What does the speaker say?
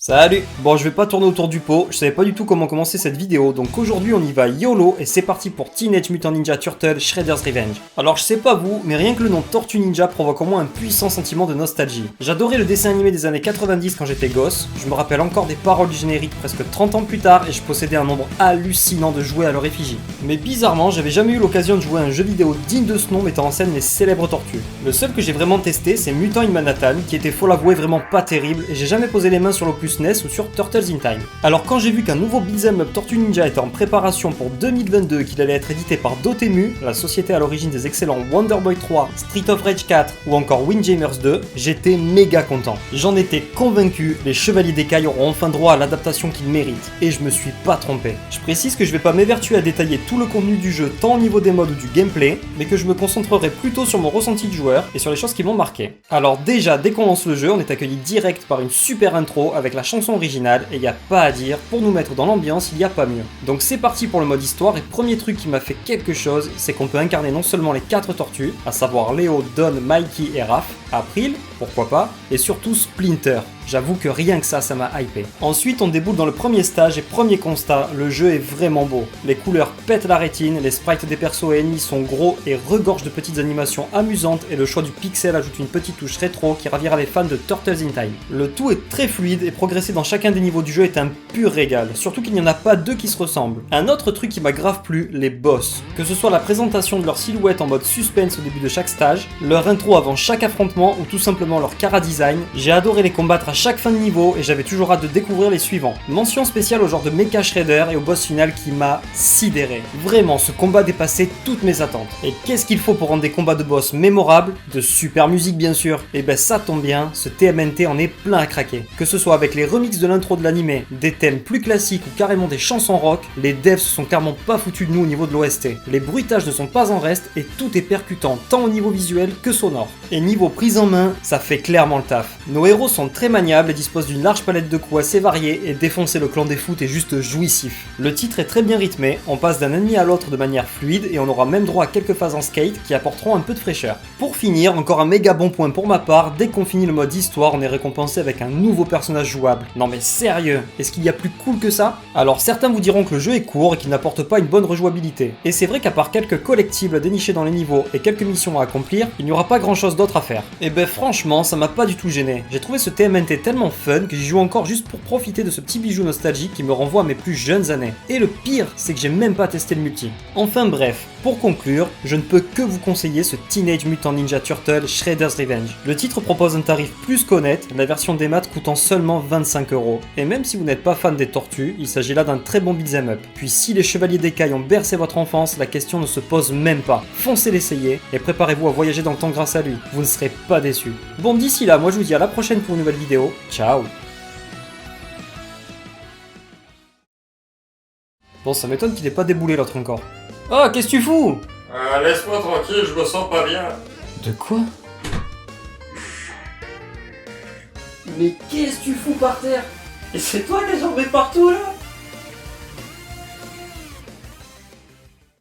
Salut! Bon, je vais pas tourner autour du pot, je savais pas du tout comment commencer cette vidéo, donc aujourd'hui on y va YOLO et c'est parti pour Teenage Mutant Ninja Turtles Shredder's Revenge. Alors je sais pas vous, mais rien que le nom Tortue Ninja provoque en moi un puissant sentiment de nostalgie. J'adorais le dessin animé des années 90 quand j'étais gosse, je me rappelle encore des paroles du générique presque 30 ans plus tard et je possédais un nombre hallucinant de jouets à leur effigie. Mais bizarrement, j'avais jamais eu l'occasion de jouer à un jeu vidéo digne de ce nom mettant en scène les célèbres tortues. Le seul que j'ai vraiment testé c'est Mutant in Manhattan, qui était faut l'avouer vraiment pas terrible et j'ai jamais posé les mains sur l'opus NES ou sur Turtles in Time. Alors quand j'ai vu qu'un nouveau beat'em up Tortue Ninja était en préparation pour 2022 et qu'il allait être édité par Dotemu, la société à l'origine des excellents Wonder Boy 3, Street of Rage 4 ou encore Windjammers 2, j'étais méga content. J'en étais convaincu, les Chevaliers d'Écaille auront enfin droit à l'adaptation qu'ils méritent, et je me suis pas trompé. Je précise que je vais pas m'évertuer à détailler tout le contenu du jeu tant au niveau des modes ou du gameplay, mais que je me concentrerai plutôt sur mon ressenti de joueur et sur les choses qui m'ont marqué. Alors déjà, dès qu'on lance le jeu, on est accueilli direct par une super intro avec la chanson originale, et y a pas à dire, pour nous mettre dans l'ambiance, il y a pas mieux. Donc c'est parti pour le mode histoire, et premier truc qui m'a fait quelque chose, c'est qu'on peut incarner non seulement les 4 tortues, à savoir Léo, Don, Mikey et Raph, April, pourquoi pas, et surtout Splinter. J'avoue que rien que ça m'a hypé. Ensuite, on déboule dans le premier stage et premier constat, le jeu est vraiment beau. Les couleurs pètent la rétine, les sprites des persos et ennemis sont gros et regorgent de petites animations amusantes et le choix du pixel ajoute une petite touche rétro qui ravira les fans de Turtles in Time. Le tout est très fluide et progresser dans chacun des niveaux du jeu est un pur régal, surtout qu'il n'y en a pas deux qui se ressemblent. Un autre truc qui m'a grave plu, les boss. Que ce soit la présentation de leur silhouette en mode suspense au début de chaque stage, leur intro avant chaque affrontement ou tout simplement leur chara design, j'ai adoré les combattre à chaque fin de niveau et j'avais toujours hâte de découvrir les suivants. Mention spéciale au genre de Mecha Shredder et au boss final qui m'a sidéré. Vraiment, ce combat dépassait toutes mes attentes. Et qu'est-ce qu'il faut pour rendre des combats de boss mémorables? De super musique bien sûr. Et ben ça tombe bien, ce TMNT en est plein à craquer. Que ce soit avec les remixes de l'intro de l'animé, des thèmes plus classiques ou carrément des chansons rock, les devs se sont clairement pas foutus de nous au niveau de l'OST. Les bruitages ne sont pas en reste et tout est percutant tant au niveau visuel que sonore. Et niveau prise en main, ça fait clairement le taf. Nos héros sont très maniables et dispose d'une large palette de coups assez variés et défoncer le clan des foot est juste jouissif. Le titre est très bien rythmé, on passe d'un ennemi à l'autre de manière fluide et on aura même droit à quelques phases en skate qui apporteront un peu de fraîcheur. Pour finir, encore un méga bon point pour ma part, dès qu'on finit le mode histoire, on est récompensé avec un nouveau personnage jouable. Non mais sérieux, est-ce qu'il y a plus cool que ça? Alors certains vous diront que le jeu est court et qu'il n'apporte pas une bonne rejouabilité. Et c'est vrai qu'à part quelques collectibles dénichés dans les niveaux et quelques missions à accomplir, il n'y aura pas grand chose d'autre à faire. Et ben franchement, ça m'a pas du tout gêné. J'ai trouvé ce TMNT tellement fun que j'y joue encore juste pour profiter de ce petit bijou nostalgique qui me renvoie à mes plus jeunes années. Et le pire, c'est que j'ai même pas testé le multi. Enfin bref, pour conclure, je ne peux que vous conseiller ce Teenage Mutant Ninja Turtles Shredder's Revenge. Le titre propose un tarif plus qu'honnête, la version des maths coûtant seulement 25€. Et même si vous n'êtes pas fan des tortues, il s'agit là d'un très bon beat'em up. Puis si les Chevaliers d'Écaille ont bercé votre enfance, la question ne se pose même pas. Foncez l'essayer et préparez-vous à voyager dans le temps grâce à lui. Vous ne serez pas déçus. Bon, d'ici là, moi je vous dis à la prochaine pour une nouvelle vidéo. Ciao. Bon, ça m'étonne qu'il ait pas déboulé l'autre encore. Ah, qu'est-ce que tu fous? Laisse-moi tranquille, je me sens pas bien. De quoi? Mais qu'est-ce que tu fous par terre? Et c'est toi qui as jambé partout là?